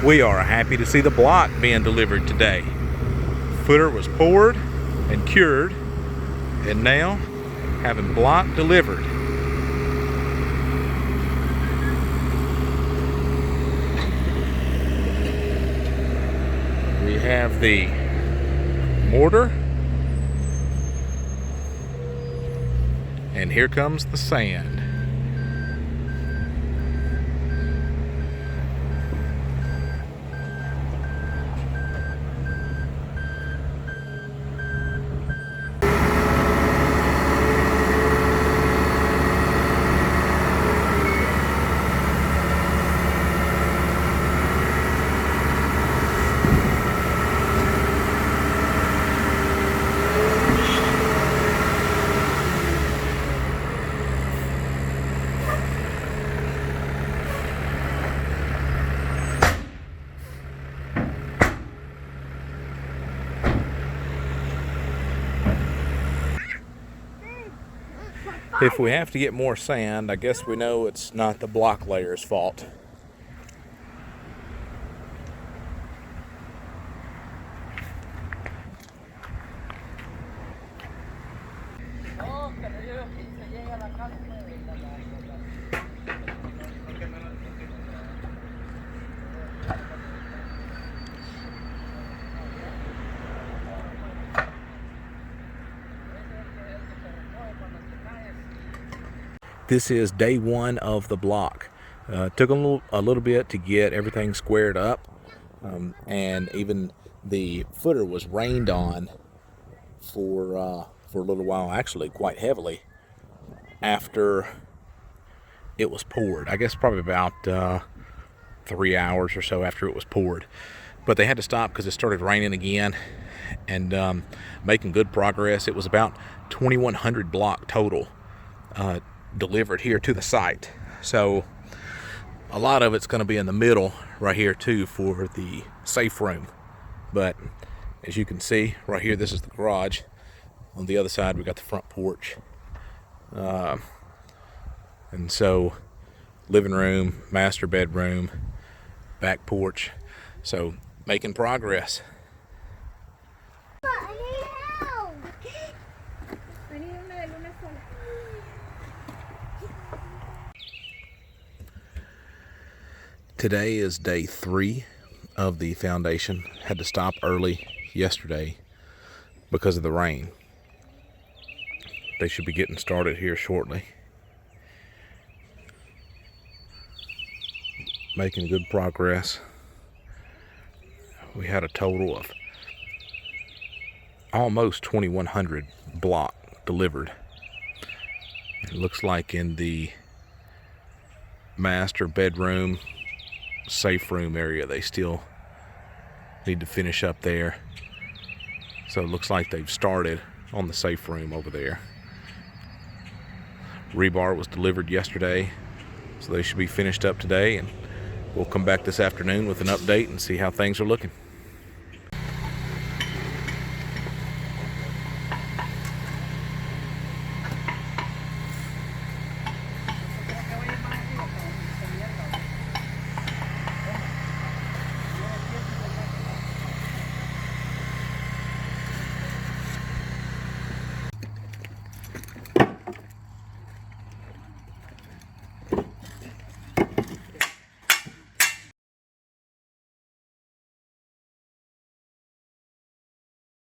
We are happy to see the block being delivered today. Footer was poured and cured, and now having block delivered. We have the mortar, and here comes the sand. If we have to get more sand, I guess we know it's not the block layer's fault. This is day one of the block. Took a little bit to get everything squared up, and even the footer was rained on for a little while, actually quite heavily, after it was poured. I guess probably about 3 hours or so after it was poured. But they had to stop because it started raining again, and making good progress. It was about 2,100 block total delivered here to the site. So a lot of it's going to be in the middle right here too for the safe room. But as you can see right here, this is the garage. On the other side we got the front porch, and so living room, master bedroom, back porch. So making progress. Today is day 3 of the foundation. Had to stop early yesterday because of the rain. They should be getting started here shortly. Making good progress. We had a total of almost 2,100 block delivered. It looks like in the master bedroom, safe room area, they still need to finish up there. So it looks like they've started on the safe room over there. Rebar was delivered yesterday, so they should be finished up today, and we'll come back this afternoon with an update and see how things are looking.